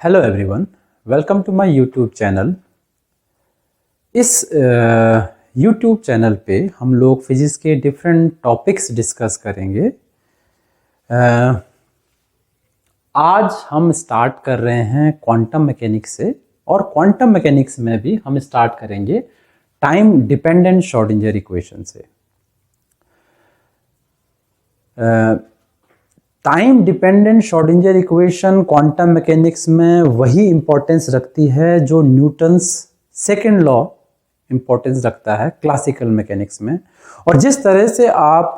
Hello everyone, welcome to my YouTube channel. इस YouTube channel पे हम लोग फिजिक्स के डिफरेंट टॉपिक्स डिस्कस करेंगे। आज हम स्टार्ट कर रहे हैं क्वांटम मैकेनिक्स से, और क्वांटम मैकेनिक्स में भी हम स्टार्ट करेंगे टाइम डिपेंडेंट श्रोडिंगर इक्वेशन से। Time dependent Schrodinger equation quantum mechanics में वही इंपॉर्टेंस रखती है जो न्यूटन्स सेकेंड लॉ इंपॉर्टेंस रखता है क्लासिकल मैकेनिक्स में। और जिस तरह से आप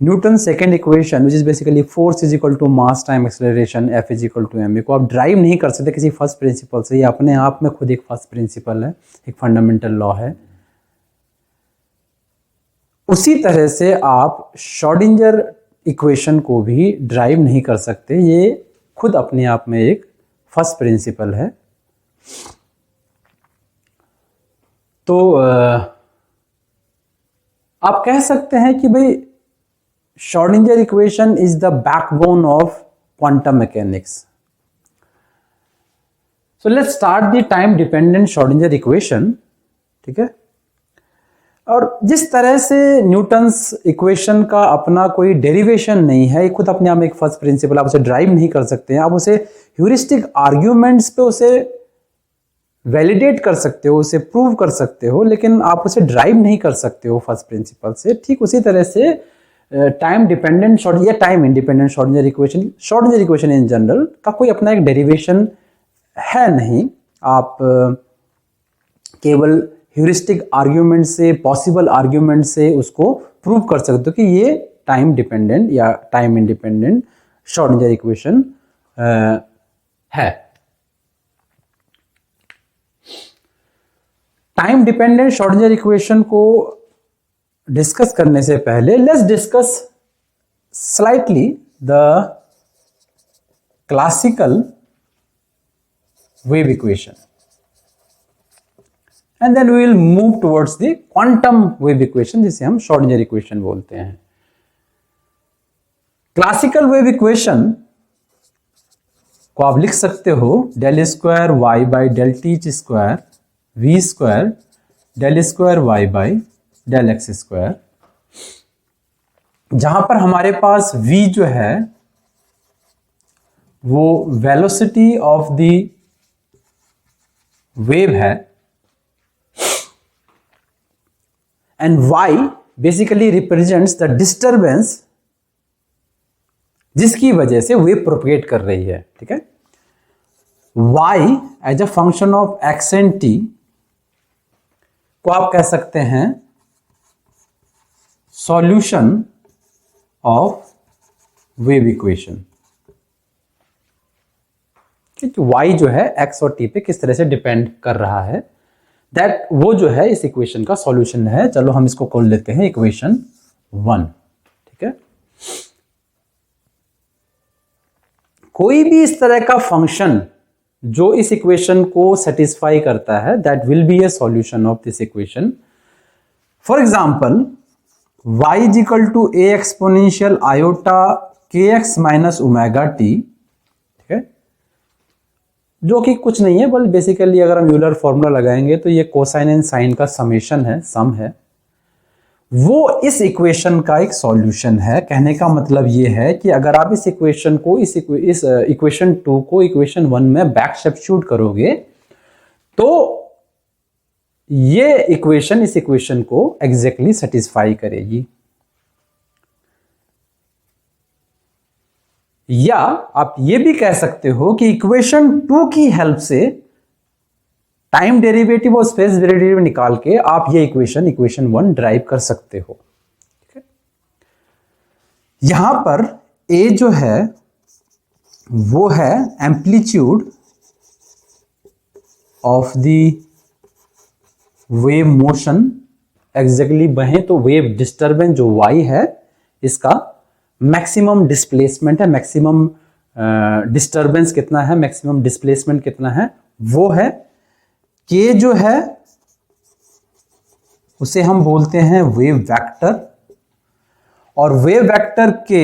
Newton second equation which is basically force is equal to mass time acceleration F is equal to M A को आप ड्राइव नहीं कर सकते किसी फर्स्ट प्रिंसिपल से। ये अपने आप में खुद एक फर्स्ट प्रिंसिपल है, एक फंडामेंटल लॉ है। उसी तरह से आप श्रोडिंगर इक्वेशन को भी ड्राइव नहीं कर सकते, ये खुद अपने आप में एक फर्स्ट प्रिंसिपल है। तो आप कह सकते हैं कि भाई Schrodinger equation is the backbone of quantum mechanics. So let's start the time dependent Schrodinger equation. ठीक है, और जिस तरह से न्यूटन्स इक्वेशन का अपना कोई डेरिवेशन नहीं है, खुद अपने आप में एक फर्स्ट प्रिंसिपल, आप उसे ड्राइव नहीं कर सकते हैं। आप उसे ह्यूरिस्टिक आर्ग्यूमेंट्स पे उसे वैलिडेट कर सकते हो, उसे प्रूव कर सकते हो, लेकिन आप उसे ड्राइव नहीं कर सकते हो फर्स्ट प्रिंसिपल से। ठीक उसी तरह से टाइम डिपेंडेंट या time independent Schrodinger equation in general का कोई अपना एक डेरिवेशन है नहीं। आप केवल ह्यूरिस्टिक आर्ग्यूमेंट से, पॉसिबल आर्ग्यूमेंट से उसको प्रूव कर सकते हो कि ये टाइम डिपेंडेंट या टाइम इंडिपेंडेंट श्रोडिंगर इक्वेशन है। टाइम डिपेंडेंट श्रोडिंगर इक्वेशन को डिस्कस करने से पहले let's discuss slightly the classical wave equation and then we will move towards the quantum wave equation, जिसे हम श्रोडिंगर इक्वेशन बोलते हैं। क्लासिकल वेव इक्वेशन को आप लिख सकते हो del square Y by del T square V square del square Y by del X square, जहां पर हमारे पास v जो है वो वेलोसिटी ऑफ द वेव है, and y basically represents the disturbance जिसकी वजह से वेव प्रोपगेट कर रही है। ठीक है, y as a function of x and t को आप कह सकते हैं solution of wave equation. y जो है x और t पे किस तरह से डिपेंड कर रहा है, दैट वो जो है इस इक्वेशन का सॉल्यूशन है। चलो हम इसको खोल लेते हैं इक्वेशन 1। ठीक है, कोई भी इस तरह का फंक्शन जो इस इक्वेशन को सेटिस्फाई करता है, that will be a solution of this equation. For example y is equal to A exponential iota के एक्स माइनस ओमेगा टी, जो कि कुछ नहीं है बल्कि बेसिकली अगर हम यूलर फॉर्मूला लगाएंगे तो ये कोसाइन एंड साइन का समेशन है, सम है। वो इस इक्वेशन का एक सॉल्यूशन है। कहने का मतलब ये है कि अगर आप इस इक्वेशन को इस इक्वेशन 2 को इक्वेशन 1 में बैक सब्स्टिट्यूट करोगे तो ये इक्वेशन इस इक्वेशन को एग्जैक्टली सेटिस्फाई करेगी। या आप ये भी कह सकते हो कि इक्वेशन 2 की हेल्प से टाइम डेरिवेटिव और स्पेस डेरिवेटिव निकाल के आप ये इक्वेशन 1 ड्राइव कर सकते हो। ठीक है, यहां पर a जो है वो है amplitude of the wave motion. Exactly बहे तो वेव डिस्टर्बेंस जो y है इसका मैक्सिमम डिस्प्लेसमेंट है, मैक्सिमम डिस्टर्बेंस कितना है, मैक्सिमम डिस्प्लेसमेंट कितना है, वो है k जो है उसे हम बोलते हैं वेव वेक्टर। और वेव वेक्टर के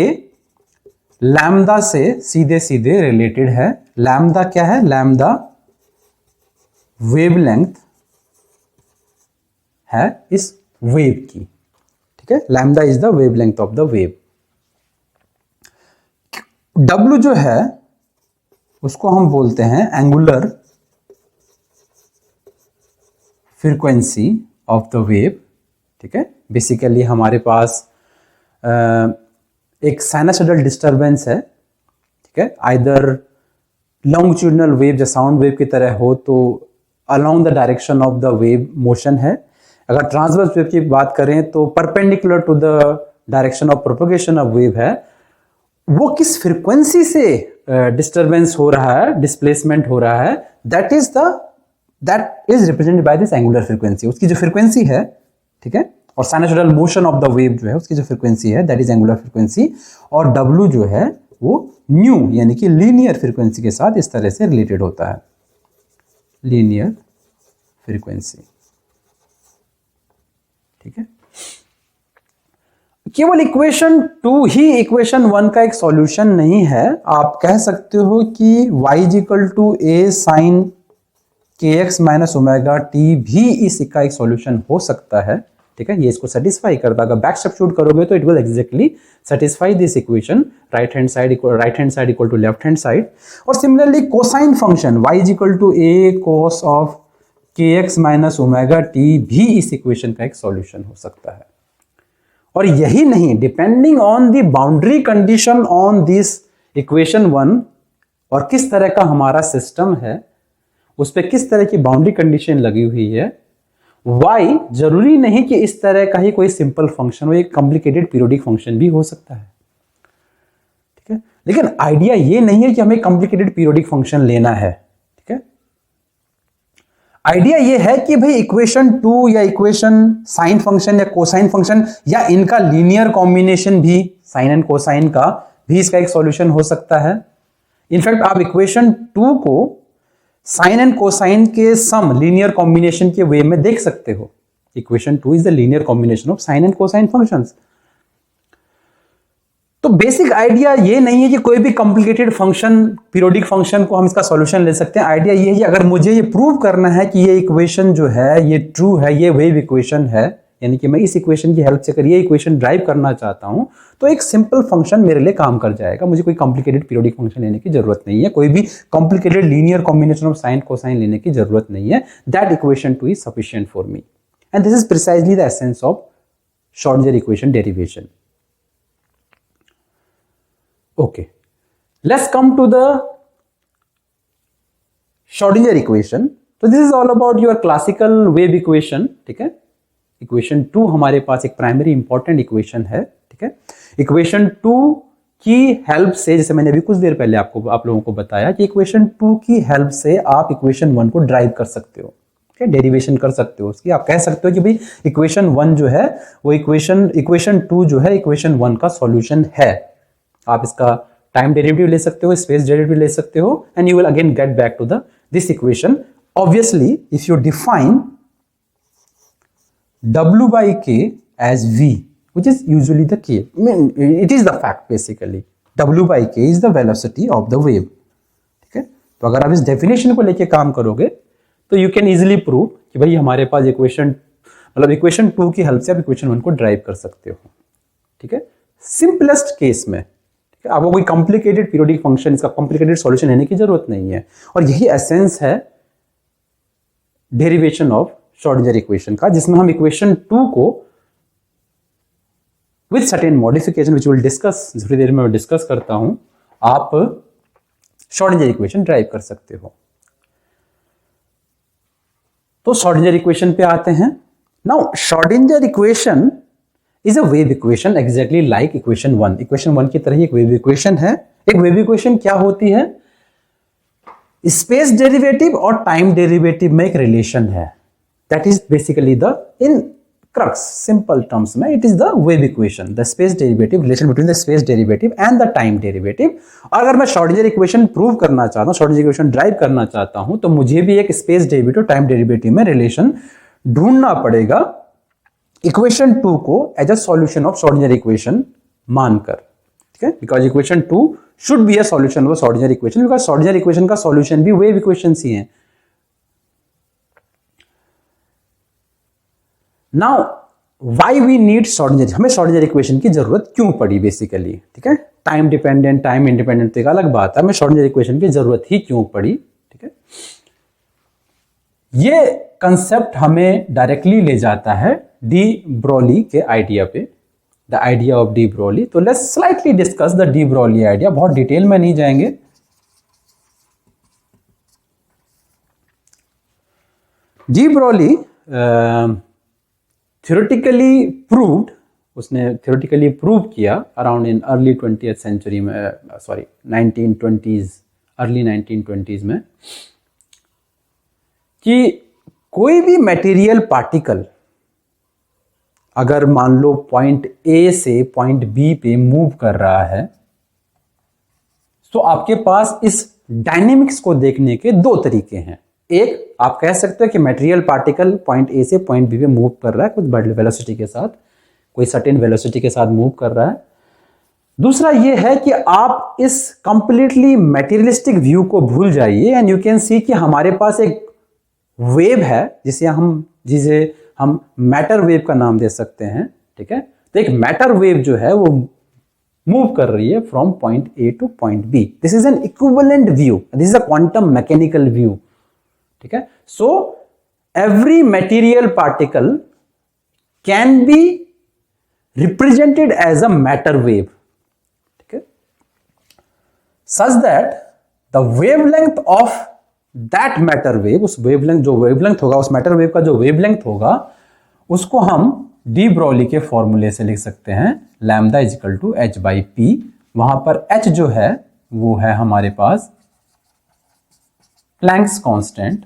लैम्डा से सीधे सीधे रिलेटेड है। लैम्डा क्या है? लैम्डा वेवलेंथ है इस वेव की, ठीक है। Lambda is the wavelength of the wave. W जो है उसको हम बोलते हैं angular frequency of the wave, ठीक है। बेसिकली हमारे पास एक साइनसॉइडल डिस्टरबेंस है, ठीक है। आइदर लॉन्गिट्यूडिनल वेव जो साउंड वेव की तरह हो तो along the direction of the wave motion है। अगर ट्रांसवर्स वेव की बात करें तो perpendicular to the direction of propagation of wave है। वो किस फ्रीक्वेंसी से डिस्टरबेंस हो रहा है, डिस्प्लेसमेंट हो रहा है, that is represented by this angular frequency. उसकी जो फ्रीक्वेंसी है, ठीक है, और sinusoidal motion of the wave जो है उसकी जो फ्रीक्वेंसी है दैट इज एंगुलर फ्रीक्वेंसी। और W जो है वो न्यू यानी कि लीनियर फ्रीक्वेंसी के साथ इस तरह से रिलेटेड होता है, लीनियर फ्रीक्वेंसी, ठीक है। केवल इक्वेशन 2 ही इक्वेशन 1 का एक सॉल्यूशन नहीं है। आप कह सकते हो कि y = a sin kx - omega t भी इसका एक सॉल्यूशन हो सकता है, ठीक है। ये इसको सेटिस्फाई करता है। अगर बैक सब्स्टिट्यूट करोगे तो it will exactly satisfy this equation, right hand side equal to left hand side. और similarly cosine function y = a cos of kx - omega t भी इस इक्वेशन का एक सॉल्यूशन हो सकता है। और यही नहीं, depending on the boundary condition on this equation 1 और किस तरह का हमारा सिस्टम है उस पर किस तरह की बाउंड्री कंडीशन लगी हुई है, y जरूरी नहीं कि इस तरह का ही कोई सिंपल फंक्शन हो, एक कॉम्प्लिकेटेड पीरियोडिक फंक्शन भी हो सकता है, ठीक है। लेकिन आइडिया ये नहीं है कि हमें कॉम्प्लिकेटेड पीरियोडिक फंक्शन लेना है, ठीक है। आइडिया ये है कि भाई इक्वेशन 2 या इक्वेशन साइन फंक्शन या कोसाइन फंक्शन या इनका लीनियर कॉम्बिनेशन भी, साइन एंड कोसाइन का भी इसका एक सॉल्यूशन हो सकता है। इनफैक्ट आप इक्वेशन 2 को साइन एंड कोसाइन के सम लीनियर कॉम्बिनेशन के वे में देख सकते हो। Equation 2 is the linear combination of sine and cosine functions. तो बेसिक आइडिया ये नहीं है कि कोई भी कॉम्प्लिकेटेड फंक्शन, पीरियोडिक फंक्शन को हम इसका सॉल्यूशन ले सकते हैं। आइडिया ये है कि अगर मुझे ये प्रूव करना है कि ये इक्वेशन जो है ये ट्रू है, ये वेव इक्वेशन है, यानी कि मैं इस इक्वेशन की हेल्प से अगर ये इक्वेशन ड्राइव करना चाहता हूं तो एक सिंपल फंक्शन मेरे लिए काम कर जाएगा। मुझे कोई कॉम्प्लिकेटेड पीरियोडिक फंक्शन लेने की जरूरत नहीं है, कोई भी complicated linear combination of sine cosine लेने की जरूरत नहीं है। That equation 2 is sufficient for me and this is precisely the essence of Schrodinger equation derivation. Okay, let's come to the Schrodinger equation. So this is all about your classical wave equation, ठीक है। Equation 2 हमारे पास एक primary important equation है, ठीक है। Equation 2 की help से, जैसे मैंने अभी कुछ देर पहले आप लोगों को बताया कि इक्वेशन 2 की हेल्प से आप इक्वेशन 1 को ड्राइव कर सकते हो, ठीक है, डेरिवेशन कर सकते हो उसकी। आप कह सकते हो कि भाई इक्वेशन 1 जो है वो इक्वेशन 2 जो है इक्वेशन 1 का सॉल्यूशन है। आप इसका टाइम डेरिवेटिव ले सकते हो, स्पेस डेरिवेटिव ले सकते हो, and you will again get back to this equation. Obviously if you define W by K as V, which is usually the K, I mean it is the fact basically, W by K is the velocity of the wave, ठीक है। तो अगर आप इस definition को लेके काम करोगे तो यू कैन इजिली प्रूव कि भाई हमारे पास इक्वेशन 2 की हेल्प से आप इक्वेशन 1 को ड्राइव कर सकते हो, ठीक है। सिंपलेस्ट केस में आपको कोई कॉम्प्लिकेटेड पीरियोडिक फंक्शन, इसका कॉम्प्लिकेटेड सॉल्यूशन लेने की जरूरत नहीं है। और यही एसेंस है डेरिवेशन ऑफ श्रोडिंगर इक्वेशन का, जिसमें हम इक्वेशन 2 को with certain modification which will discuss, थोड़ी देर में मैं डिस्कस करता हूं, आप श्रोडिंगर इक्वेशन ड्राइव कर सकते हो। तो श्रोडिंगर इक्वेशन पे आते हैं। Now Schrodinger equation is a wave equation exactly like equation 1. Equation 1 की तरह ही एक wave equation है। एक wave equation क्या होती है? स्पेस डेरिवेटिव और टाइम डेरिवेटिव में एक रिलेशन है। That is basically the in crux, simple terms में it is the wave equation, the space derivative, relation between the space derivative and the time derivative। और अगर मैं श्रोडिंगर इक्वेशन प्रूव करना चाहता हूँ, श्रोडिंगर इक्वेशन ड्राइव करना चाहता हूँ, तो मुझे भी एक स्पेस डेरिवेटिव टाइम डेरिवेटिव में रिलेशन ढूंढना पड़ेगा इक्वेशन 2 को as a solution of Schrodinger equation मानकर, ठीक है, because equation 2 should be a solution of ordinary equation, because ordinary equation का सॉल्यूशन भी वेव इक्वेशन ही है। Now why we need Schrodinger, हमें शॉर्डिनरी इक्वेशन की जरूरत क्यों पड़ी बेसिकली, ठीक है, टाइम डिपेंडेंट टाइम इंडिपेंडेंट तो एक अलग बात है, हमें शॉर्डिनरी इक्वेशन की जरूरत ही क्यों पड़ी, ठीक है। ये कंसेप्ट हमें डायरेक्टली ले जाता है डी ब्रोली के आइडिया पे, the idea of de Broglie. तो let's slightly discuss the de Broglie idea, बहुत डिटेल में नहीं जाएंगे। डी ब्रोली थ्योरेटिकली प्रूव्ड, उसने थ्योरेटिकली प्रूव किया around in early 20th century में, सॉरी 1920s, अर्ली 1920s में, कि कोई भी मटेरियल पार्टिकल अगर मान लो पॉइंट ए से पॉइंट बी पे मूव कर रहा है, तो आपके पास इस डायनेमिक्स को देखने के दो तरीके हैं। एक, आप कह सकते हो कि मटेरियल पार्टिकल पॉइंट ए से पॉइंट बी पे मूव कर रहा है कुछ वेलोसिटी के साथ, कोई सर्टेन वेलोसिटी के साथ मूव कर रहा है। दूसरा ये है कि आप इस कंप्लीटली मटेरियलिस्टिक व्यू को भूल जाइए एंड यू कैन सी कि हमारे पास एक वेव है जिसे हम मैटर वेव का नाम दे सकते हैं, ठीक है। तो एक मैटर वेव जो है वो मूव कर रही है from point A to point B. This is an equivalent view, this is a quantum mechanical view, ठीक है। So every material particle can be represented as a matter wave, ठीक है, such that the wavelength of that matter wave, उस wavelength जो wavelength होगा, उस matter wave का जो वेवलेंथ होगा, उसको हम डी ब्रोली के फॉर्मूले से लिख सकते हैं, lambda is equal to H by P. वहां पर एच जो है वो है हमारे पास प्लैंक्स कांस्टेंट,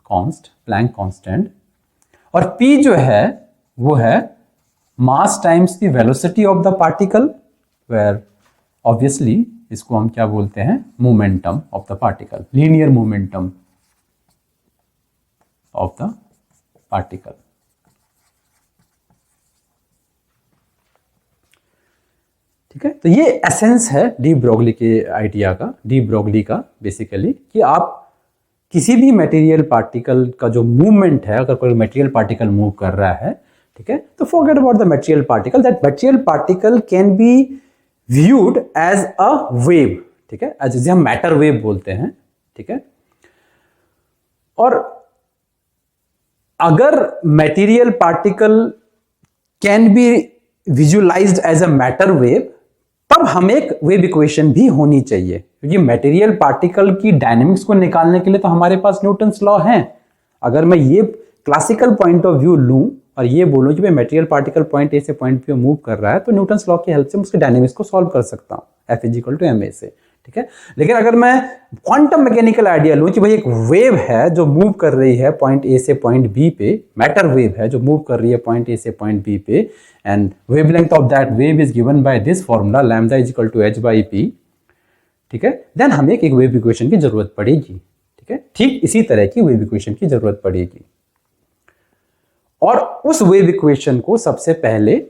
प्लैंक कांस्टेंट, और पी जो है वो है mass times the velocity of the particle, where obviously इसको हम क्या बोलते हैं, momentum of the particle, linear momentum of the particle, ठीक है। तो ये एसेंस है डी ब्रोगली के आइडिया का, डी ब्रोगली का बेसिकली, कि आप किसी भी मटेरियल पार्टिकल का जो मूवमेंट है, अगर कोई मटेरियल पार्टिकल मूव कर रहा है, ठीक है, तो forget about the material particle, that material particle can be viewed as a wave, ठीक है, जिसे हम मैटर वेव बोलते हैं, ठीक है। और अगर material particle can be visualised as a matter wave, तब हमें एक वेव इक्वेशन भी होनी चाहिए, क्योंकि मटेरियल पार्टिकल की डायनेमिक्स को निकालने के लिए तो हमारे पास न्यूटन्स लॉ है। अगर मैं ये क्लासिकल पॉइंट ऑफ व्यू लूं और ये बोलूं कि भाई मटेरियल पार्टिकल पॉइंट ए से पॉइंट पे मूव कर रहा है, तो न्यूटन्स लॉ की हेल्प से उसके डायनेमिक्स को सॉल्व कर सकता हूं, F is equal to M A से, ठीक है। लेकिन अगर मैं क्वांटम मैकेनिकल आइडिया लूं कि भाई एक वेव है जो मूव कर रही है पॉइंट ए से पॉइंट बी पे, मैटर वेव है जो मूव कर रही है पॉइंट ए से पॉइंट बी पे, and wavelength of that wave is given by this formula lambda is equal to H by P, ठीक है, देन हमें एक वेव इक्वेशन की जरूरत पड़ेगी, ठीक है। ठीक इसी तरह की वेव इक्वेशन की जरूरत पड़ेगी, और उस वेव इक्वेशन को सबसे पहले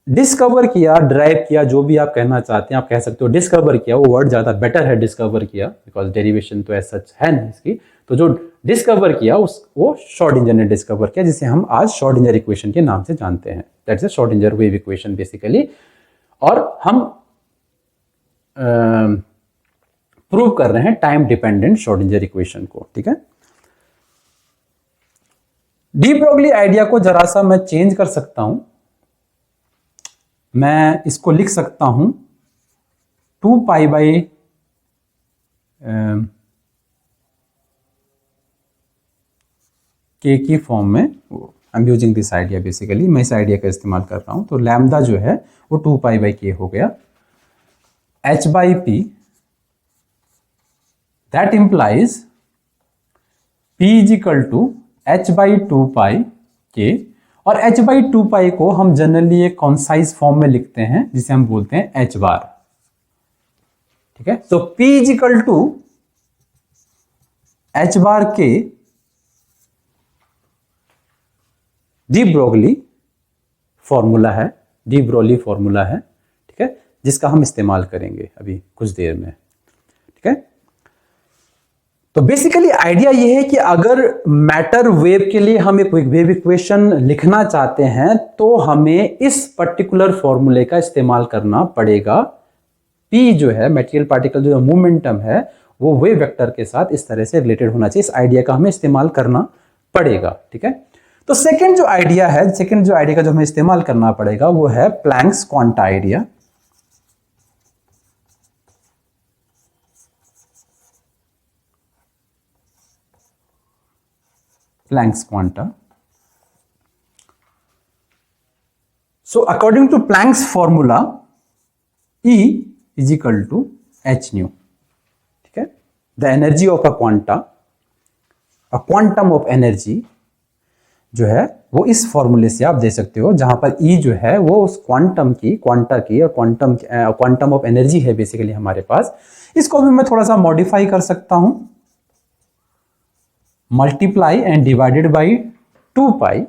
डिस्कवर किया, ड्राइव किया, जो भी आप कहना चाहते हैं आप कह सकते हो, डिस्कवर किया, वो वर्ड ज्यादा बेटर है, डिस्कवर किया, बिकॉज डेरिवेशन तो ऐसा सच है नहीं इसकी। तो जो डिस्कवर किया वो श्रोडिंगर ने डिस्कवर किया, जिसे हम आज श्रोडिंगर इक्वेशन के नाम से जानते हैं, that's a Schrodinger wave equation basically. और हम प्रूव कर रहे हैं टाइम डिपेंडेंट श्रोडिंगर इक्वेशन को, ठीक है। डी ब्रोगली आइडिया को जरा सा मैं चेंज कर सकता हूं, मैं इसको लिख सकता हूं 2 पाई बाई के की फॉर्म में। I am using this idea basically, मैं इस आइडिया का इस्तेमाल कर रहा हूं। तो लैम्डा जो है वो 2 पाई बाई के हो गया, H by P, that implies P is equal to H by 2 pi K, और h बाई 2 पाई को हम जनरली एक कॉन्साइज फॉर्म में लिखते हैं जिसे हम बोलते हैं h बार, ठीक है। तो p is equal to h bar K de Broglie formula है, डी ब्रोली फॉर्मूला है, ठीक है, जिसका हम इस्तेमाल करेंगे अभी कुछ देर में, ठीक है। तो बेसिकली आइडिया ये है कि अगर मैटर वेव के लिए हम एक वेव इक्वेशन लिखना चाहते हैं तो हमें इस पर्टिकुलर फॉर्मूले का इस्तेमाल करना पड़ेगा। P जो है मटेरियल पार्टिकल जो मोमेंटम है वो वेव वेक्टर के साथ इस तरह से रिलेटेड होना चाहिए। इस आइडिया का हमें इस्तेमाल करना पड़ेगा, ठीक है। तो सेकंड जो आइडिया का जो हमें इस्तेमाल करना पड़ेगा वो है Planck's quanta idea. Planck's quanta. So according to Planck's formula, E is equal to h nu, ठीक है। The energy of a quantum of energy जो है वो इस फॉर्मूले से आप दे सकते हो, जहां पर E जो है वो उस क्वांटा की और क्वांटम ऑफ एनर्जी है बेसिकली हमारे पास। इसको भी मैं थोड़ा सा मॉडिफाई कर सकता हूं, multiply and divided by 2 pi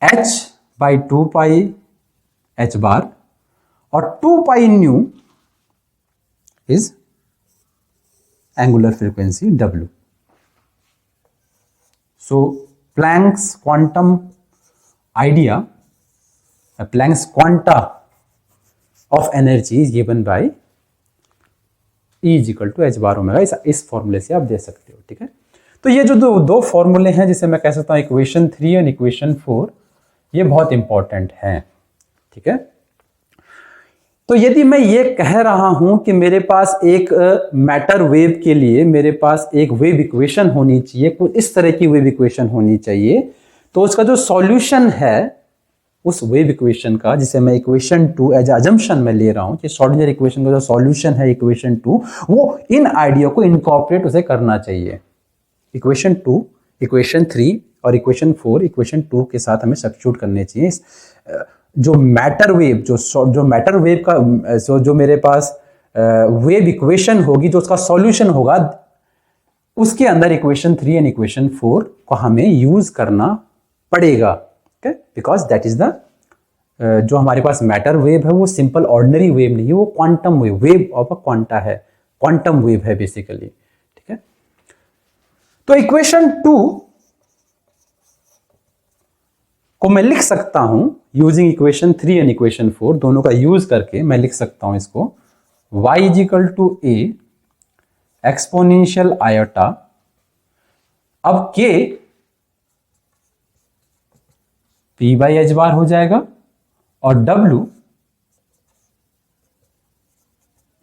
h by 2 pi h bar, और 2 pi nu is angular frequency W। So Planck's quantum idea, Planck's quanta of energy is given by E is equal to H bar omega. इस फॉर्मूले से आप दे सकते हो, ठीक है। तो ये जो दो फॉर्मूले हैं जिसे मैं कह सकता हूं इक्वेशन 3 और इक्वेशन 4, ये बहुत इंपॉर्टेंट हैं, ठीक है। तो यदि मैं ये कह रहा हूं कि मेरे पास एक मैटर वेव के लिए मेरे पास एक वेव इक्वेशन होनी चाहिए, कुछ इस तरह की वेव इक्वेशन होनी चाहिए, तो उसका जो सॉल्यूशन है उस वेव इक्वेशन का, जिसे मैं इक्वेशन 2 एज अजम्पशन में ले रहा हूं कि श्रोडिंगर इक्वेशन का जो सॉल्यूशन है इक्वेशन 2, वो इन आइडिया को इनकॉर्पोरेट उसे करना चाहिए। इक्वेशन 2, इक्वेशन 3 और इक्वेशन 4 इक्वेशन 2 के साथ हमें सब्स्टिट्यूट करने चाहिए। जो मैटर वेव जो मैटर वेव का जो मेरे पास वेव इक्वेशन होगी, जो उसका सॉल्यूशन होगा, उसके अंदर इक्वेशन 3 एंड इक्वेशन 4 को हमें यूज करना पड़ेगा, बिकॉज दैट इज द जो हमारे पास मैटर वेव है वो सिंपल ऑर्डिनरी वेव नहीं है, वो quantum wave of a quanta है, क्वांटम वेव है बेसिकली, ठीक है। तो इक्वेशन 2 को मैं लिख सकता हूं यूजिंग इक्वेशन 3 एंड इक्वेशन 4, दोनों का यूज करके मैं लिख सकता हूं इसको y is equal to a exponential iota, अब k P by H bar हो जाएगा और W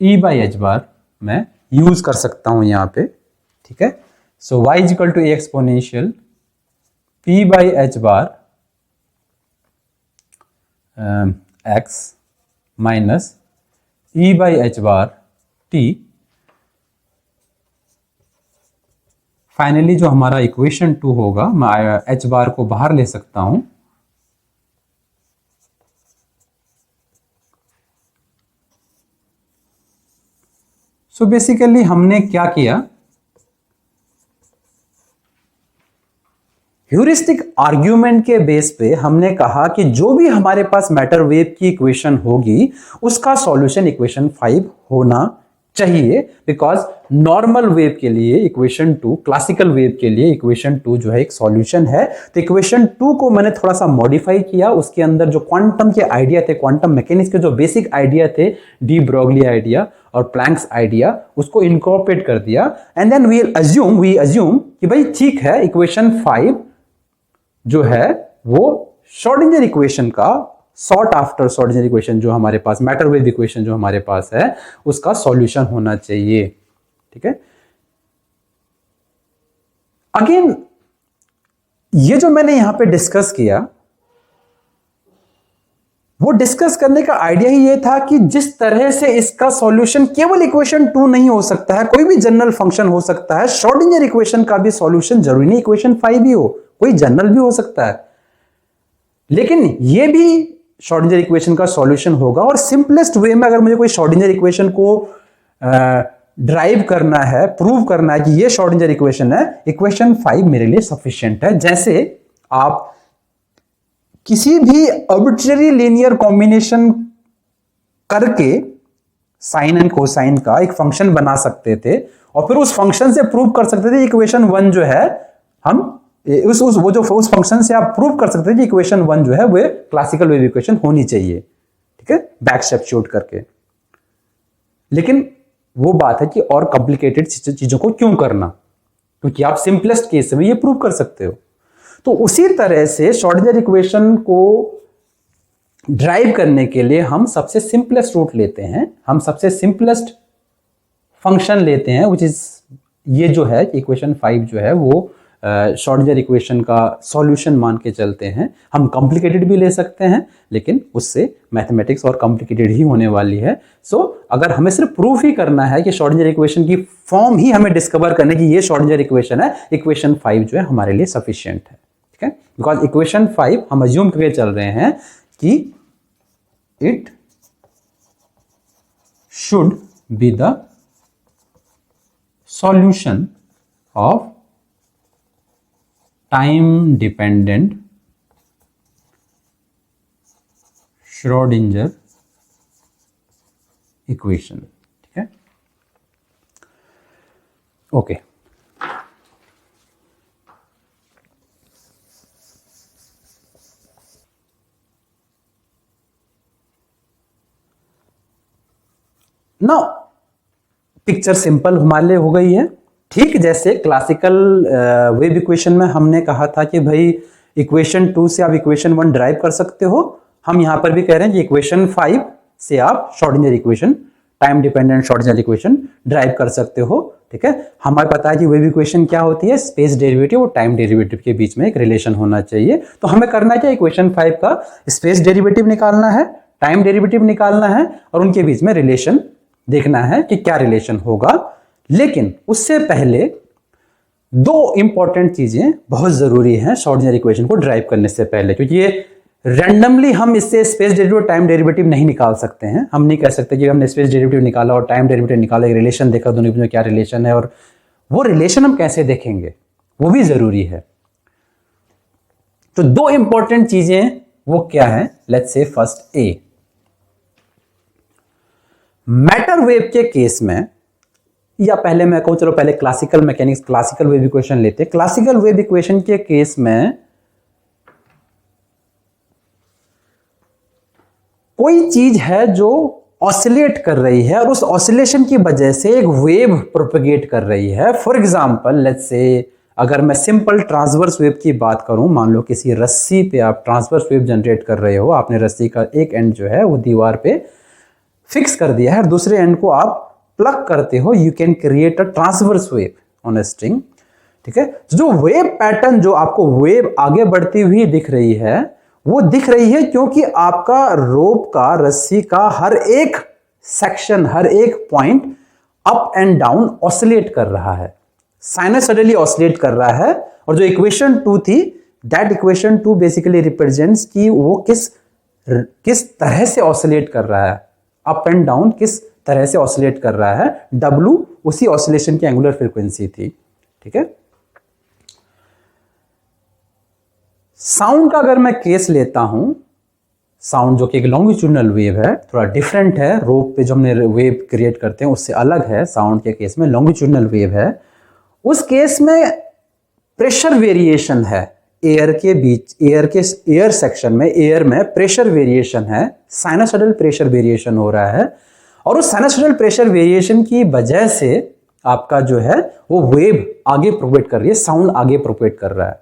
E by H bar मैं यूज कर सकता हूं यहां पे, ठीक है। So y is equal to A exponential P by H bar x minus E by H bar t। Finally जो हमारा इक्वेशन 2 होगा, मैं एच बार को बाहर ले सकता हूं, सो बेसिकली हमने क्या किया, ह्यूरिस्टिक आर्ग्यूमेंट के बेस पे हमने कहा कि जो भी हमारे पास मैटर वेव की इक्वेशन होगी उसका सॉल्यूशन इक्वेशन 5 होना चाहिए, बिकॉज नॉर्मल वेव के लिए इक्वेशन 2, क्लासिकल वेव के लिए इक्वेशन 2 जो है एक सॉल्यूशन है। तो इक्वेशन 2 को मैंने थोड़ा सा मॉडिफाई किया, उसके अंदर जो क्वांटम के आइडिया थे, क्वांटम मैकेनिक्स के जो बेसिक आइडिया थे, डी ब्रोगली आइडिया और प्लैंक्स आइडिया, उसको इनकॉर्पोरेट कर दिया। एंड देन वी अज्यूम कि भाई ठीक है, इक्वेशन 5 जो है वो श्रोडिंगर इक्वेशन का सॉर्ट आफ्टर श्रोडिंगर इक्वेशन जो हमारे पास, मैटर वेव इक्वेशन जो हमारे पास है, उसका सॉल्यूशन होना चाहिए, ठीक है। अगेन ये जो मैंने यहां पे डिस्कस किया, वो डिस्कस करने का आइडिया ही ये था कि जिस तरह से इसका सॉल्यूशन केवल इक्वेशन 2 नहीं हो सकता है, कोई भी जनरल फंक्शन हो सकता है, श्रोडिंगर इक्वेशन का भी सॉल्यूशन जरूरी नहीं इक्वेशन 5 ही हो, कोई जनरल भी हो सकता है, लेकिन ये भी श्रोडिंगर इक्वेशन का सॉल्यूशन होगा। और सिंपलेस्ट वे में अगर मुझे कोई श्रोडिंगर इक्वेशन को ड्राइव करना है, प्रूव करना है कि ये श्रोडिंगर इक्वेशन है, इक्वेशन 5 मेरे लिए सफिशिएंट है। जैसे आप किसी भी आर्बिट्रेरी लीनियर कॉम्बिनेशन करके साइन एंड कोसाइन का एक फंक्शन बना सकते थे और फिर उस फंक्शन से प्रूव कर सकते थे इक्वेशन 1 जो है हम उस फंक्शन से आप प्रूव कर सकते थे कि इक्वेशन 1 जो है वो क्लासिकल वेव इक्वेशन होनी चाहिए, ठीक है, बैक सब्स्टिट्यूट करके। लेकिन वो बात है कि और कॉम्प्लिकेटेड चीजों को क्यों करना, क्योंकि आप सिंपलेस्ट केस में ये प्रूव कर सकते हो। तो उसी तरह से श्रोडिंगर इक्वेशन को ड्राइव करने के लिए हम सबसे सिंपलेस्ट रूट लेते हैं, हम सबसे सिंपलेस्ट फंक्शन लेते हैं, विच इज ये जो है इक्वेशन 5 जो है वो श्रोडिंगर इक्वेशन का सॉल्यूशन मान के चलते हैं। हम कॉम्प्लिकेटेड भी ले सकते हैं, लेकिन उससे मैथमेटिक्स और कॉम्प्लिकेटेड ही होने वाली है। सो अगर हमें सिर्फ प्रूफ ही करना है कि श्रोडिंगर इक्वेशन की फॉर्म ही हमें डिस्कवर करने की ये श्रोडिंगर इक्वेशन है, इक्वेशन 5 जो है हमारे लिए सफिशिएंट है, ठीक है। बिकॉज इक्वेशन 5 हम अज्यूम करके चल रहे हैं कि it should be the solution of time dependent Schrodinger equation, ठीक है, ओके। नाउ पिक्चर सिंपल हमारे लिए हो गई है, ठीक जैसे क्लासिकल वेव इक्वेशन में हमने कहा था कि भाई इक्वेशन 2 से आप इक्वेशन 1 ड्राइव कर सकते हो, हम यहां पर भी कह रहे हैं कि इक्वेशन 5 से आप Schrodinger equation, time dependent Schrodinger equation drive कर सकते हो, ठीक है। हमें पता है कि वेव इक्वेशन क्या होती है, स्पेस डेरिवेटिव और टाइम डेरिवेटिव के बीच में एक रिलेशन होना चाहिए। तो हमें करना है कि इक्वेशन 5 का स्पेस डेरिवेटिव निकालना है, टाइम डेरिवेटिव निकालना है और उनके बीच में रिलेशन देखना है कि क्या रिलेशन होगा। लेकिन उससे पहले दो इंपॉर्टेंट चीजें बहुत जरूरी हैं श्रोडिंगर इक्वेशन को ड्राइव करने से पहले, क्योंकि ये रैंडमली हम इससे स्पेस डेरिवेटिव टाइम डेरिवेटिव नहीं निकाल सकते हैं। हम नहीं कह सकते कि हमने स्पेस डेरिवेटिव निकाला और टाइम डेरिवेटिव निकाला, एक रिलेशन देखा, दोनों के बीच में क्या रिलेशन है और वो रिलेशन हम कैसे देखेंगे वो भी जरूरी है। तो दो इंपॉर्टेंट चीजें वो क्या है, let's say first A, matter wave के केस में, या पहले मैं कहूं चलो पहले classical mechanics classical wave equation लेते हैं। क्लासिकल वेव इक्वेशन के केस में कोई चीज है जो ऑसिलेट कर रही है और उस ऑसिलेशन की वजह से एक वेव प्रोपेगेट कर रही है। फॉर एग्जांपल लेट्स से अगर मैं सिंपल ट्रांसवर्स वेव की बात करूं, मान लो किसी रस्सी पे आप ट्रांसवर्स वेव जनरेट कर रहे हो, आपने रस्सी का एक एंड जो है वो दीवार पे फिक्स कर दिया है और दूसरे एंड को आप प्लग करते हो, you can create a transverse wave on a string, ठीक है। जो वेव पैटर्न, जो आपको वेव आगे बढ़ती हुई दिख रही है, वो दिख रही है क्योंकि आपका रोप का, रस्सी का हर एक सेक्शन, हर एक point up and down oscillate कर रहा है, साइनसॉइडली ऑसिलेट कर रहा है। और जो इक्वेशन 2 थी, दैट इक्वेशन 2 बेसिकली रिप्रेजेंट्स कि वो किस तरह से ऑसिलेट कर रहा है, अप एंड डाउन किस तरह से ऑसिलेट कर रहा है। W उसी ऑसिलेशन की एंगुलर फ्रीक्वेंसी थी, ठीक है। साउंड का अगर मैं केस लेता हूं, साउंड जो कि एक लॉन्गिट्यूडनल वेव है, थोड़ा डिफरेंट है, रोप पे जो हमने वेव क्रिएट करते हैं उससे अलग है। साउंड के केस में लॉन्गिट्यूडनल वेव है, उस केस में प्रेशर वेरिएशन है एयर के बीच, एयर सेक्शन में, एयर में प्रेशर वेरिएशन है, साइनसॉइडल प्रेशर वेरिएशन हो रहा है और उस साइनसॉइडल प्रेशर वेरिएशन की वजह से आपका जो है वो वेव आगे प्रोपेगेट कर रही है, साउंड आगे प्रोपेगेट कर रहा है।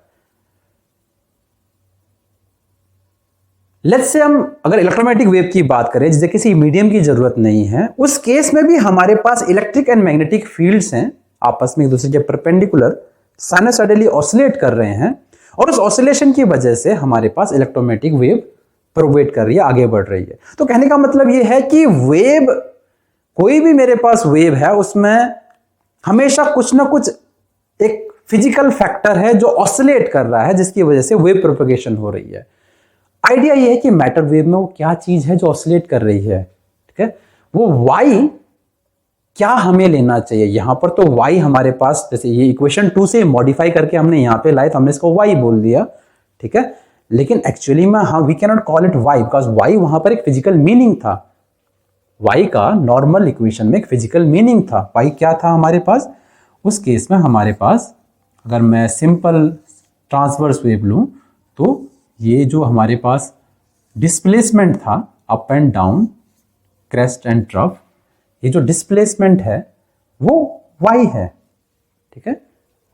लेट्स से हम अगर इलेक्ट्रोमैग्नेटिक वेव की बात करें जिसे किसी मीडियम की जरूरत नहीं है, उस केस में भी हमारे पास इलेक्ट्रिक एंड मैग्नेटिक फील्ड्स हैं, आपस में एक दूसरे के परपेंडिकुलर साइनसॉइडली ऑसिलेट कर रहे हैं और उस ऑसिलेशन की वजह से हमारे पास इलेक्ट्रोमैग्नेटिक वेव प्रोपेगेट कर रही है, आगे बढ़ रही है। तो कहने का मतलब यह है कि वेव, कोई भी मेरे पास वेव है, उसमें हमेशा कुछ ना कुछ एक फिजिकल फैक्टर है जो ऑसिलेट कर रहा है, जिसकी वजह से वेव प्रोपेगेशन हो रही है। आइडिया यह है कि मैटर वेव में वो क्या चीज है जो ऑसिलेट कर रही है, ठीक है। वो वाई क्या हमें लेना चाहिए, यहां पर तो वाई हमारे पास, जैसे ये इक्वेशन 2 से मॉडिफाई करके हमने यहां पे लाए तो हमने इसको वाई बोल दिया, ठीक है। लेकिन एक्चुअली में हाँ we can not call it Y, because Y वहां पर एक फिजिकल मीनिंग था। वाई का नॉर्मल इक्वेशन में एक फिजिकल मीनिंग था। वाई क्या था हमारे पास? उस केस में हमारे पास, अगर मैं सिंपल ट्रांसवर्स वेव लूं, तो ये जो हमारे पास डिस्प्लेसमेंट था up and down, crest and trough, ये जो डिस्प्लेसमेंट है वो वाई है, ठीक है।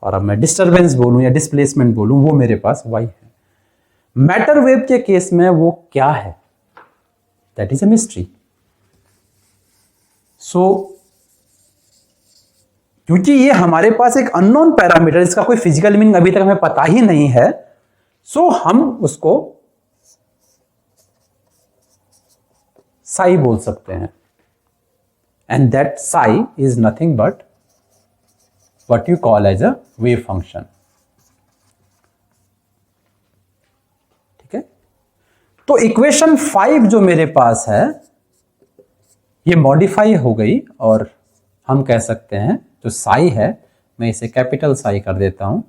और अब मैं डिस्टरबेंस बोलूं या डिस्प्लेसमेंट बोलूं, वो मेरे पास वाई है। मैटर वेव के केस में वो क्या है? That is a mystery. So क्योंकि ये हमारे पास एक अननोन पैरामीटर, इसका कोई फिजिकल मीनिंग अभी तक हमें पता ही नहीं है, सो हम उसको साई बोल सकते हैं। And that psi is nothing but what you call as a wave function, ठीक है। तो इक्वेशन 5 जो मेरे पास है ये मॉडिफाई हो गई, और हम कह सकते हैं जो साई है, मैं इसे कैपिटल साई कर देता हूं,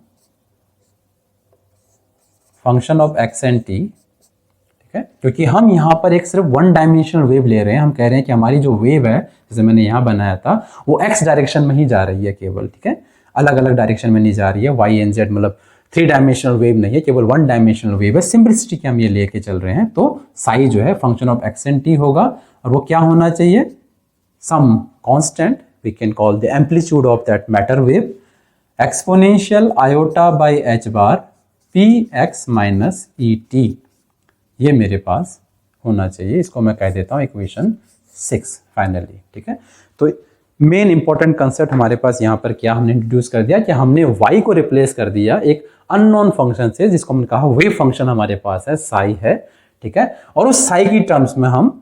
function of X and T, ठीक है। क्योंकि हम यहां पर एक सिर्फ वन डायमेंशनल वेव ले रहे हैं। हम कह रहे हैं कि हमारी जो वेव है, जैसे मैंने यहां बनाया था, वो एक्स डायरेक्शन में ही जा रही है केवल, ठीक है, अलग अलग डायरेक्शन में नहीं जा रही है। वाई एंड जेड मतलब 3 डायमेंशनल वेव नहीं है, केवल 1 डायमेंशनल वेव है। सिंपलिसिटी के हम ये लेके चल रहे हैं। तो साई जो है function of X and T होगा, और वो क्या होना चाहिए? Some constant, we can call the amplitude of that matter wave, exponential iota by H bar P X minus E T, ये मेरे पास होना चाहिए। इसको मैं कह देता हूं इक्वेशन 6 फाइनली, ठीक है। तो मेन इंपॉर्टेंट कंसेप्ट हमारे पास यहां पर क्या हमने इंट्रोड्यूस कर दिया कि हमने y को रिप्लेस कर दिया एक अननोन फंक्शन से, जिसको हमने कहा वेव फंक्शन हमारे पास है, साई है, ठीक है। और उस साई की टर्म्स में हम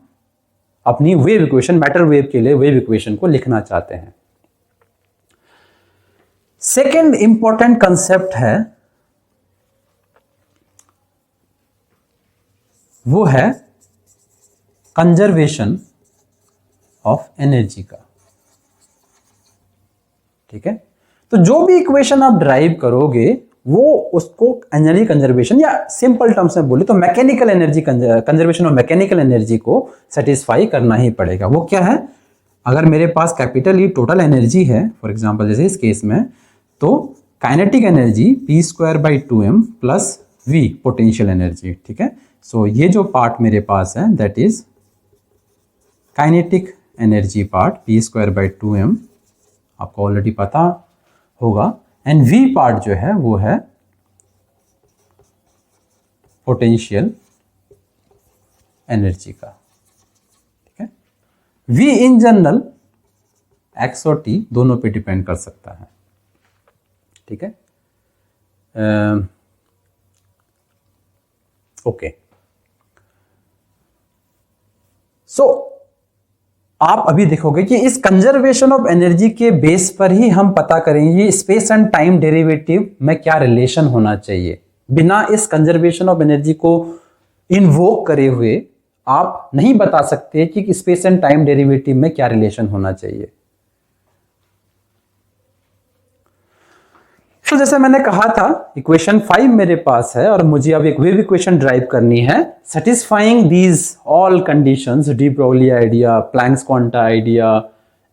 अपनी वेव इक्वेशन, मैटर वेव के लिए वेव इक्वेशन को लिखना चाहते हैं। सेकेंड इंपॉर्टेंट कंसेप्ट है वो है कंजर्वेशन ऑफ एनर्जी का, ठीक है। तो जो भी इक्वेशन आप ड्राइव करोगे वो उसको एनर्जी कंजर्वेशन, या सिंपल टर्म्स में बोले तो mechanical energy conservation of mechanical energy को सेटिस्फाई करना ही पड़ेगा। वो क्या है? अगर मेरे पास कैपिटल ई टोटल एनर्जी है, फॉर एग्जांपल जैसे इस केस में, तो kinetic energy p²/2m plus v potential energy, ठीक है। सो ये जो पार्ट मेरे पास है that is kinetic energy part, p²/2m आपको ऑलरेडी पता होगा, एंड v पार्ट जो है वो है पोटेंशियल एनर्जी का, ठीक है। v इन जनरल x और t दोनों पे डिपेंड कर सकता है, ठीक है। ओके, सो आप अभी देखोगे कि इस कंजर्वेशन ऑफ एनर्जी के बेस पर ही हम पता करेंगे स्पेस एंड टाइम डेरिवेटिव में क्या रिलेशन होना चाहिए। बिना इस कंजर्वेशन ऑफ एनर्जी को इन्वोक करे हुए आप नहीं बता सकते कि स्पेस एंड टाइम डेरिवेटिव में क्या रिलेशन होना चाहिए। तो जैसे मैंने कहा था इक्वेशन 5 मेरे पास है, और मुझे अब एक वेव इक्वेशन ड्राइव करनी है satisfying these all conditions, de Broglie idea, Planck's quanta idea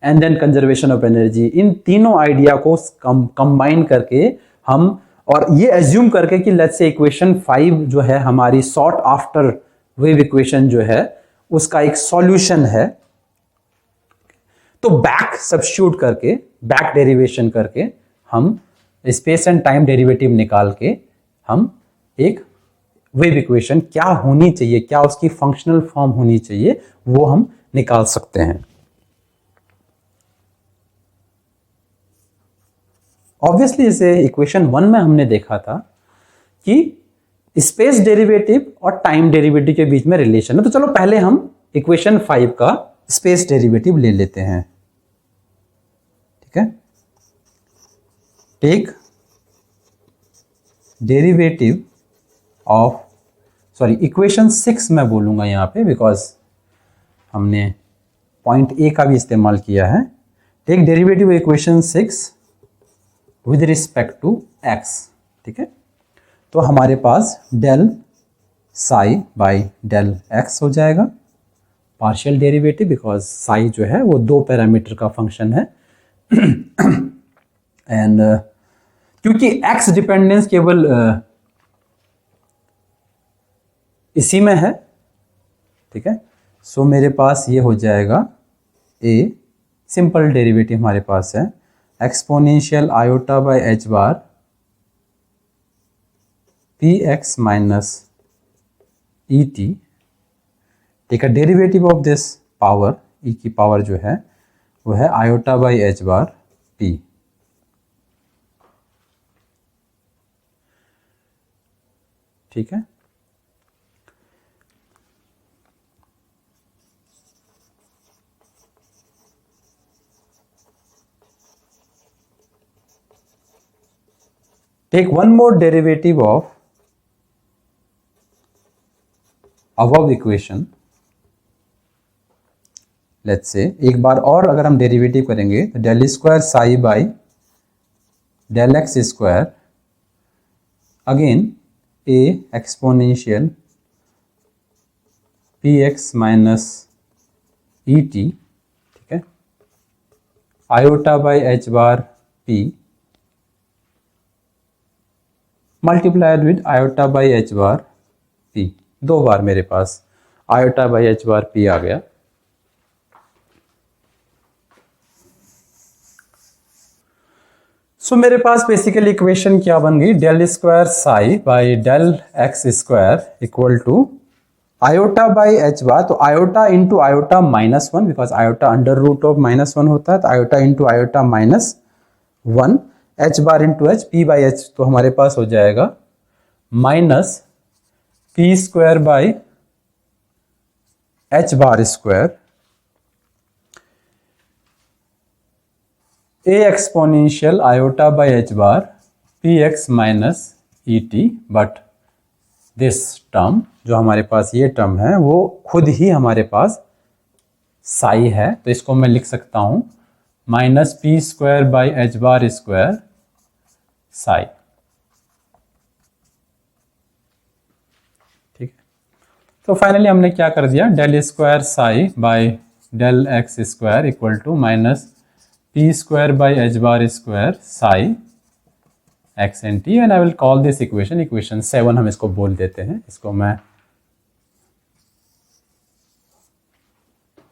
and then conservation of energy. इन तीनों आइडिया को कंबाइन करके हम, और ये एज्यूम करके कि लेट्स से इक्वेशन 5 जो है हमारी सॉर्ट आफ्टर वेव इक्वेशन जो है उसका एक सॉल्यूशन है, तो बैक सब्स्टिट्यूट करके, बैक डेरिवेशन करके हम स्पेस एंड टाइम डेरिवेटिव निकाल के हम एक वेव इक्वेशन क्या होनी चाहिए, क्या उसकी फंक्शनल फॉर्म होनी चाहिए, वो हम निकाल सकते हैं। ऑब्वियसली जैसे इक्वेशन 1 में हमने देखा था कि स्पेस डेरिवेटिव और टाइम डेरिवेटिव के बीच में रिलेशन है, तो चलो पहले हम इक्वेशन 5 का स्पेस डेरिवेटिव ले लेते हैं, ठीक है। Take derivative of, sorry equation 6 मैं बोलूंगा यहां पे, बिकॉज हमने पॉइंट ए का भी इस्तेमाल किया है। Take derivative equation 6 with respect to X, ठीक है। तो हमारे पास del psi by del X हो जाएगा, पार्शियल डेरिवेटिव, बिकॉज साई जो है वो 2 पैरामीटर का फंक्शन है एंड क्योंकि एक्स डिपेंडेंस केवल इसी में है, ठीक है। सो मेरे पास ये हो जाएगा ए, सिंपल डेरिवेटिव हमारे पास है exponential iota by H bar P X minus E T, ठीक है। Derivative of this power E की पावर जो है वो है iota by H bar P, ठीक है। Take one more derivative of above equation, let's say एक बार और अगर हम डेरिवेटिव करेंगे तो del square psi by del X square, again A exponential P X minus E T, ठीक है, iota by H bar P multiplied with iota by H bar P, 2 बार मेरे पास iota by H bar P आ गया। So मेरे पास basically equation क्या बन गई, del square psi by del X square equal to iota by H bar, तो iota into iota -1, because iota under root of -1 होता है, तो iota into iota -1, H bar into H, P by H, तो हमारे पास हो जाएगा minus P square by H bar square A exponential iota by H bar P X minus E T, but this term जो हमारे पास ये term है वो खुद ही हमारे पास साई है, तो इसको मैं लिख सकता हूं minus P square by H bar square psi, ठीक है। तो फाइनली हमने क्या कर दिया, del square psi by del X square equal to minus P square by H bar square psi X and T, and I will call this equation 7 हम इसको बोल देते हैं, इसको मैं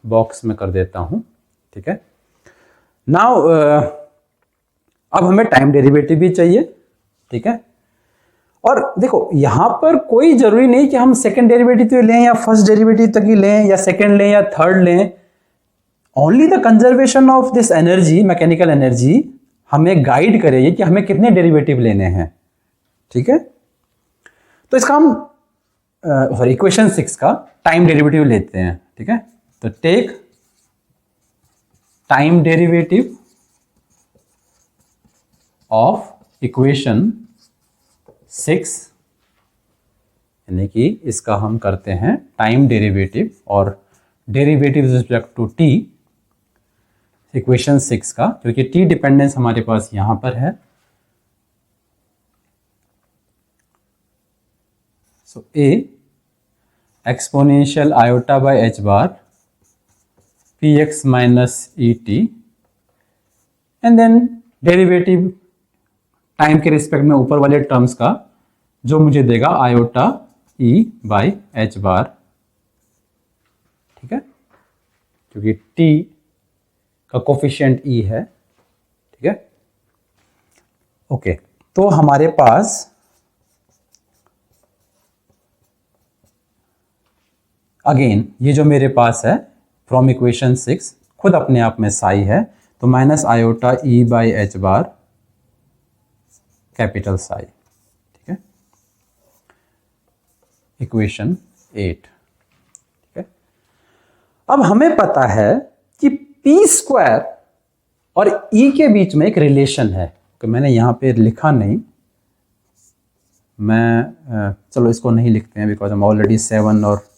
बॉक्स में कर देता हूं, ठीक है। नाउ अब हमें टाइम डेरिवेटिव भी चाहिए, ठीक है। और देखो यहां पर कोई जरूरी नहीं कि हम सेकंड डेरिवेटिव लें या फर्स्ट डेरिवेटिव तक ही लें या सेकंड लें या थर्ड लें, only the conservation of this energy, mechanical energy, हमें गाइड करेगी कि हमें कितने डेरिवेटिव लेने हैं, ठीक है। तो इसका हम सॉरी इक्वेशन 6 का टाइम डेरिवेटिव लेते हैं, ठीक है। तो take time derivative of equation 6, यानी कि इसका हम करते हैं टाइम डेरिवेटिव और derivative with respect to T, equation 6 का, क्योंकि टी डिपेंडेंस हमारे पास यहां पर है। So a exponential iota by H bar P X minus E T, and then derivative time के रिस्पेक्ट में ऊपर वाले टर्म्स का, जो मुझे देगा iota E by H bar, ठीक है, क्योंकि टी का कोफिशिएंट ई है, ठीक है। ओके, तो हमारे पास अगेन ये जो मेरे पास है फ्रॉम इक्वेशन 6 खुद अपने आप में साई है, तो minus iota E by H bar capital Sai, ठीक है, इक्वेशन 8, ठीक है। अब हमें पता है कि पी स्क्वायर और ई के बीच में एक रिलेशन है, तो मैंने यहां पे लिखा नहीं, मैं चलो इसको नहीं लिखते हैं बिकॉज हम ऑलरेडी 7 और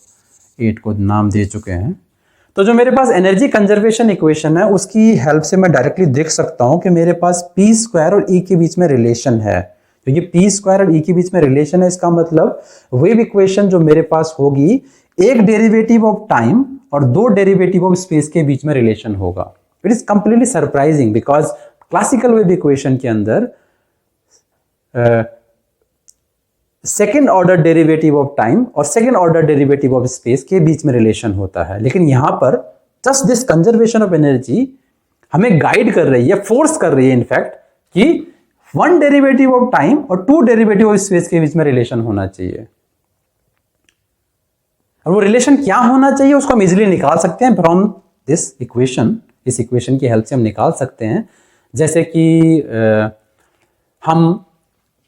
8 को नाम दे चुके हैं। तो जो मेरे पास एनर्जी कंजर्वेशन इक्वेशन है उसकी हेल्प से मैं डायरेक्टली देख सकता हूं कि मेरे पास पी स्क्वायर और ई के बीच में रिलेशन है, तो ये पी स्क्वायर और ई के बीच में रिलेशन है, इसका मतलब वेव इक्वेशन जो मेरे पास होगी, एक डेरिवेटिव ऑफ टाइम और दो डेरिवेटिव ऑफ स्पेस के बीच में रिलेशन होगा। It is completely surprising because classical wave equation के अंदर second order derivative of time और second order derivative of space के बीच में रिलेशन होता है, लेकिन यहां पर just this conservation of energy हमें गाइड कर रही है, फोर्स कर रही है इनफैक्ट, कि वन डेरिवेटिव ऑफ टाइम और टू डेरिवेटिव ऑफ स्पेस के बीच में रिलेशन होना चाहिए। और वो रिलेशन क्या होना चाहिए उसको हम इजीली निकाल सकते हैं फ्रॉम दिस इक्वेशन। इस इक्वेशन की हेल्प से हम निकाल सकते हैं, जैसे कि हम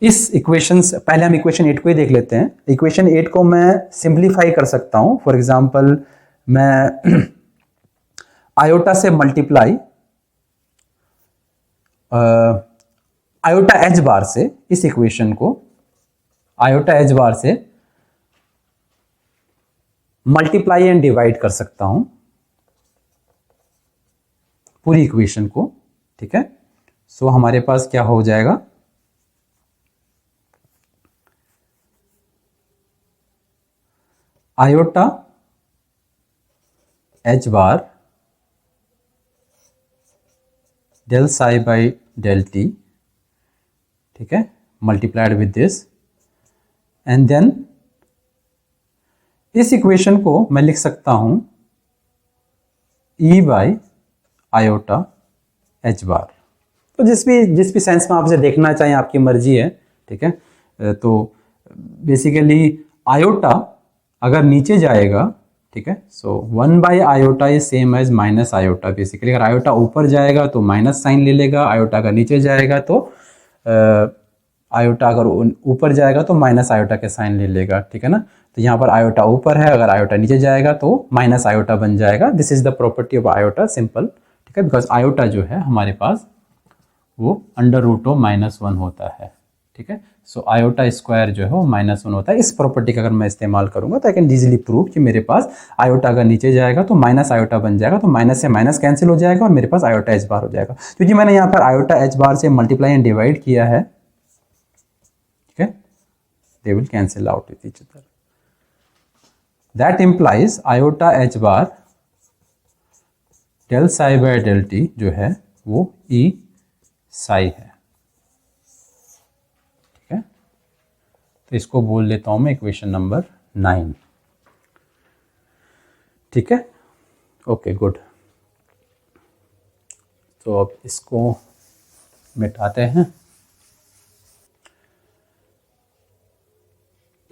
इस इक्वेशन से पहले हम इक्वेशन 8 को ही देख लेते हैं। इक्वेशन 8 को मैं सिंप्लीफाई कर सकता हूं। फॉर एग्जांपल मैं आयोटा से मल्टीप्लाई आयोटा एच बार से, इस इक्वेशन को आयोटा एच बार से मल्टीप्लाई एंड डिवाइड कर सकता हूं पूरी इक्वेशन को, ठीक है। सो हमारे पास क्या हो जाएगा, iota H bar del psi by del T, ठीक है, multiplied with this, and then इस इक्वेशन को मैं लिख सकता हूं E by iota H bar. तो जिस भी सेंस में आप इसे देखना चाहें आपकी मर्जी है, ठीक है। तो बेसिकली आयोटा अगर नीचे जाएगा, ठीक है, so 1 by iota is same as minus iota. Basically अगर आयोटा ऊपर जाएगा तो माइनस साइन ले लेगा, आयोटा अगर नीचे जाएगा तो आयोटा अगर ऊपर जाएगा तो माइनस आयोटा के साइन ले लेगा, ठीक है ना। तो यहाँ पर आयोटा ऊपर है, अगर आयोटा नीचे जाएगा तो माइनस आयोटा बन जाएगा। This is the property of iota, simple, ठीक है, बिकॉज आयोटा जो है हमारे पास वो अंडर रूट ऑफ -1 होता है, ठीक है। सो आयोटा स्क्वायर जो है वो -1 होता है। इस प्रॉपर्टी का अगर मैं इस्तेमाल करूंगा तो आई कैन इजीली प्रूव कि मेरे पास आयोटा अगर नीचे जाएगा तो माइनस आयोटा बन जाएगा, तो माइनस से माइनस कैंसिल हो जाएगा और मेरे पास आयोटा एच बार हो जाएगा। क्योंकि मैंने यहाँ पर आयोटा एच बार से मल्टीप्लाई एंड डिवाइड किया है, ठीक है, they will cancel out with each other. That implies iota H bar del psi by del T जो है वो ई साई है, ठीक है। तो इसको बोल लेता हूं मैं इक्वेशन नंबर 9, ठीक है। Okay, good. तो अब इसको मिटाते हैं।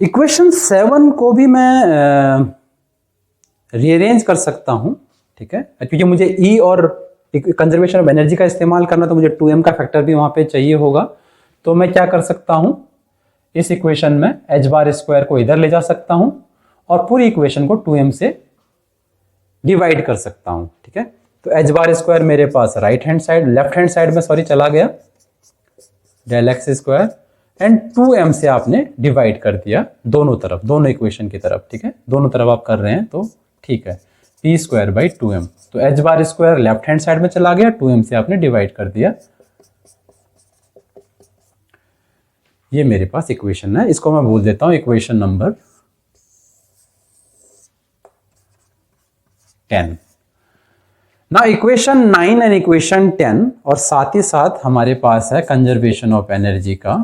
इक्वेशन 7 को भी मैं रीअरेंज कर सकता हूं, ठीक है, क्योंकि मुझे ई और कंजर्वेशन ऑफ एनर्जी का इस्तेमाल करना, तो मुझे 2m का फैक्टर भी वहां पे चाहिए होगा। तो मैं क्या कर सकता हूं, इस इक्वेशन में एच बार स्क्वायर को इधर ले जा सकता हूं और पूरी इक्वेशन को 2m से डिवाइड कर सकता हूं, ठीक है। तो एच बार स्क्वायर मेरे पास right hand side, left hand side में सॉरी चला गया, del X square, and 2m से आपने डिवाइड कर दिया दोनों तरफ, दोनों इक्वेशन की तरफ, ठीक है। दोनों तरफ आप कर रहे हैं तो ठीक है, पी स्क्वायर बाई 2m। तो H bar square left hand side में चला गया, 2m से आपने डिवाइड कर दिया। ये मेरे पास इक्वेशन है, इसको मैं बोल देता हूं इक्वेशन नंबर 10। ना इक्वेशन 9 एंड इक्वेशन 10 और साथ ही साथ हमारे पास है कंजर्वेशन ऑफ एनर्जी का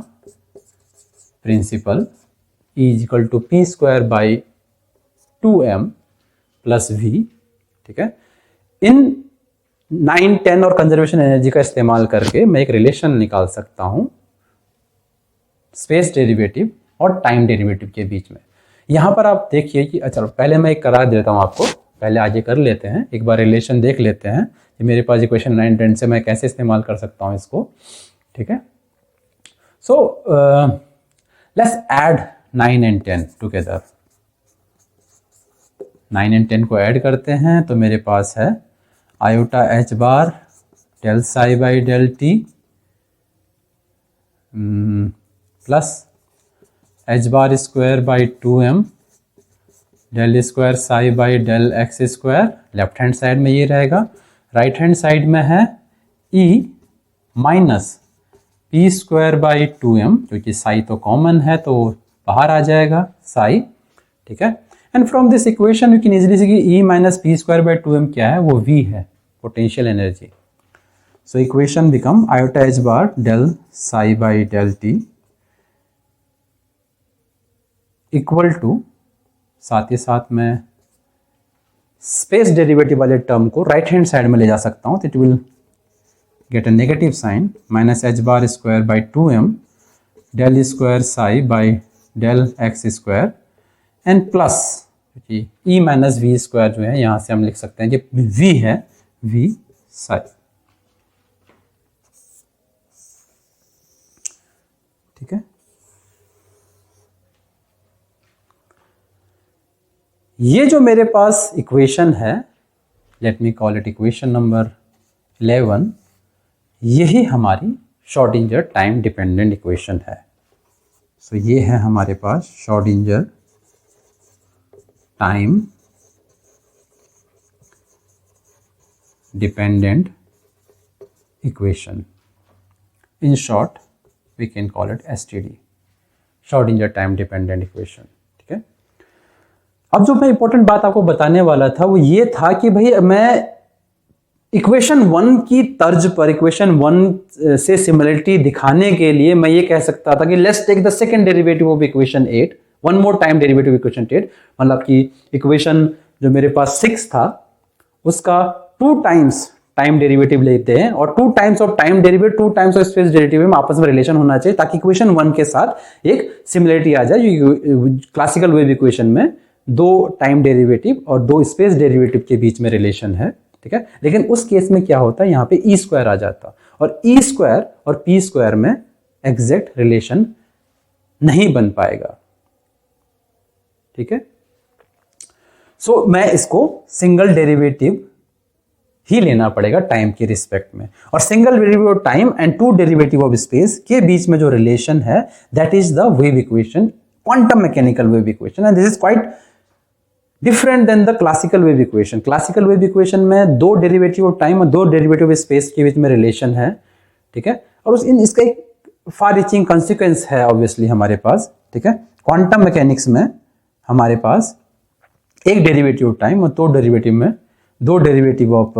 principle, E is equal to P square by 2m plus v, ठीक है। इन 9, 10 और कंजर्वेशन एनर्जी का इस्तेमाल करके मैं एक रिलेशन निकाल सकता हूं स्पेस डेरिवेटिव और टाइम डेरिवेटिव के बीच में। यहां पर आप देखिए कि अच्छा, पहले मैं एक करा देता हूं आपको, पहले आज ये कर लेते हैं, एक बार रिलेशन देख लेते हैं कि मेरे पास इक्वेशन 9, 10 से मैं कैसे इस्तेमाल कर सकता हूं इसको, ठीक है। So let's add 9 and 10 together. 9 and 10 को ऐड करते हैं तो मेरे पास है iota H bar del psi by del T plus H bar square by 2m del square psi by del X square. Left hand side में ये रहेगा, राइट हैंड साइड में है e minus P square by 2m, क्योंकि साई तो common है तो बाहर आ जाएगा साई, ठीक है। And from this equation you can easily see कि E minus P square by 2m क्या है, वो V है, potential energy. So equation become iota H bar del psi by del T equal to, साथ ही साथ में स्पेस डेरिवेटिव वाले टर्म को राइट हैंड साइड में ले जा सकता हूँ, तो it will get a negative sign, minus H bar square by 2m del square psi by del X square and plus E minus V square जो है यहाँ से हम लिख सकते हैं कि v है v साई, ठीक है। ये जो मेरे पास इक्वेशन है, let me call it equation number 11, यही हमारी श्रोडिंगर टाइम डिपेंडेंट इक्वेशन है। सो ये है हमारे पास Schrodinger time dependent equation, in short we can call it STD, Schrodinger time dependent equation, ठीक है। अब जो मैं इंपॉर्टेंट बात आपको बताने वाला था वो ये था कि भाई मैं इक्वेशन 1 की तर्ज पर इक्वेशन 1 से सिमिलरिटी दिखाने के लिए मैं ये कह सकता था कि let's take the second derivative of equation 8, one more time derivative equation 8, मतलब कि इक्वेशन जो मेरे पास 6 था उसका 2 टाइम्स टाइम डेरिवेटिव लेते हैं, और 2 times of time derivative 2 times of space derivative में आपस में रिलेशन होना चाहिए ताकि इक्वेशन 1 के साथ एक सिमिलरिटी आ जाए। क्लासिकल वेव इक्वेशन में 2 टाइम डेरिवेटिव और 2 स्पेस डेरिवेटिव के बीच में रिलेशन है, ठीक है। लेकिन उस केस में क्या होता है, यहाँ पे ई स्क्वायर आ जाता, और ई स्क्वायर और पी स्क्वायर में एग्जैक्ट रिलेशन नहीं बन पाएगा, ठीक है। सो मैं इसको सिंगल डेरिवेटिव ही लेना पड़ेगा टाइम के रिस्पेक्ट में, और single derivative of time and 2 derivative of space के बीच में जो रिलेशन है that is the wave equation, quantum mechanical wave equation, and this is quite different than the classical wave equation. Classical wave equation में 2 derivative of time और 2 derivative of space के बीच में रिलेशन है, ठीक है, और इसका एक फार रीचिंग कॉन्सिक्वेंस है ऑब्वियसली हमारे पास, ठीक है। क्वांटम मैकेनिक्स में हमारे पास एक डेरिवेटिव ऑफ टाइम और 2 डेरिवेटिव ऑफ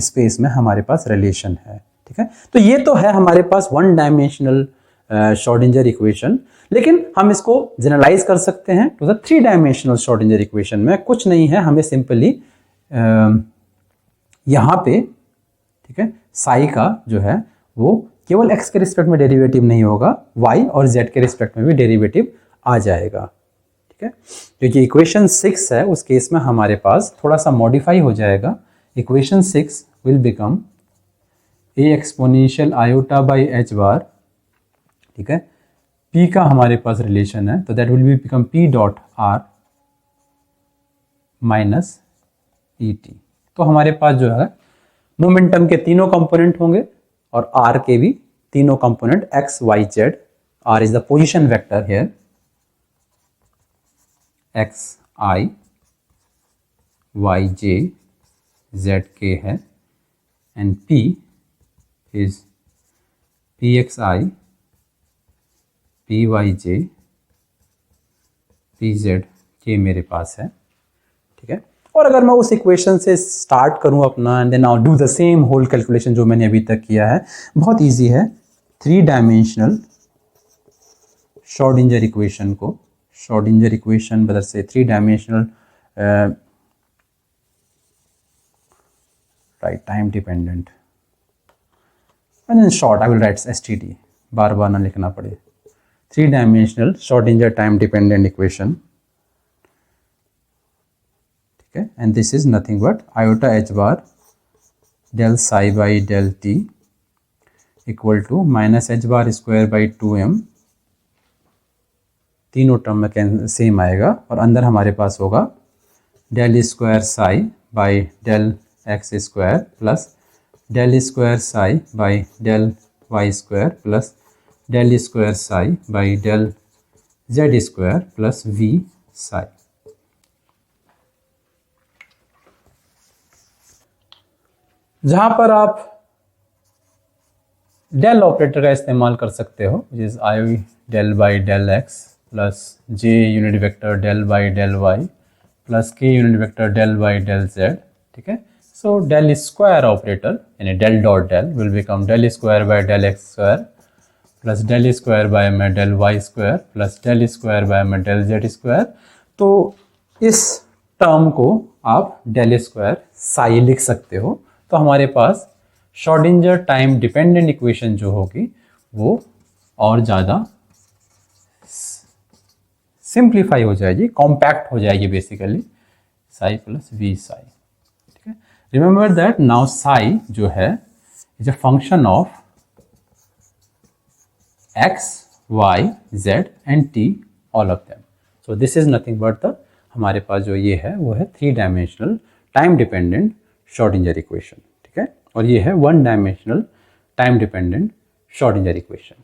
स्पेस में हमारे पास रिलेशन है, ठीक है। तो ये तो है हमारे पास 1 डायमेंशनल श्रोडिंगर इक्वेशन, लेकिन हम इसको जनरलाइज कर सकते हैं to the 3 dimensional Schrodinger equation में। कुछ नहीं है, हमें सिंपली यहाँ पे, ठीक है, साई का जो है वो केवल x के रिस्पेक्ट में डेरिवेटिव नहीं होगा, y और z के रिस्पेक्ट में भी डेरिवेटिव आ जाएगा, ठीक है। क्योंकि इक्वेशन 6 है उस केस में हमारे पास थोड़ा सा मॉडिफाई हो जाएगा। Equation 6 will become a exponential iota by H bar, ठीक है। P का हमारे पास रिलेशन है तो that will be become P dot R minus ET। तो हमारे पास जो है मोमेंटम के तीनों कंपोनेंट होंगे और R के भी तीनों component x, y, z। R is the position vector here, x I y j z k है, and P is px I PYJ PZ के मेरे पास है, ठीक है। और अगर मैं उस इक्वेशन से स्टार्ट करूं अपना and then now do the same whole calculation जो मैंने अभी तक किया है, बहुत इजी है। 3 डायमेंशनल श्रोडिंगर इक्वेशन को, श्रोडिंगर इक्वेशन बदल से 3 dimensional write time dependent, and in short I will write STD, बार बार ना लिखना पड़े। 3 dimensional Schrodinger time dependent equation, ठीक है, and this is nothing but iota H bar del psi by del T equal to minus H bar square by 2m, तीनों term में same आएगा, और अंदर हमारे पास होगा del square psi by del X square plus del square psi by del Y square plus del square psi by del Z square plus V psi. जहां पर आप डेल ऑपरेटर का इस्तेमाल कर सकते हो, जिस I del by del X plus J unit vector del by del Y plus K unit vector del by del Z, ठीक है। सो डेल स्क्वायर ऑपरेटर यानी del dot del will become del square by del X square plus del square by में del Y square plus del square by में del Z square. तो इस term को आप del square Sai लिख सकते हो। तो हमारे पास श्रोडिंगर टाइम डिपेंडेंट इक्वेशन जो होगी वो और ज़्यादा सिंप्लीफाई हो जाएगी, कॉम्पैक्ट हो जाएगी basically, psi plus V psi, ठीक है। रिमेंबर दैट नाउ साई जो है is a function of x, y, z and t, all of them. So this is nothing but the, हमारे पास जो ये है वो है 3 dimensional time dependent Schrodinger equation, ठीक है। और ये है 1 dimensional time dependent Schrodinger equation.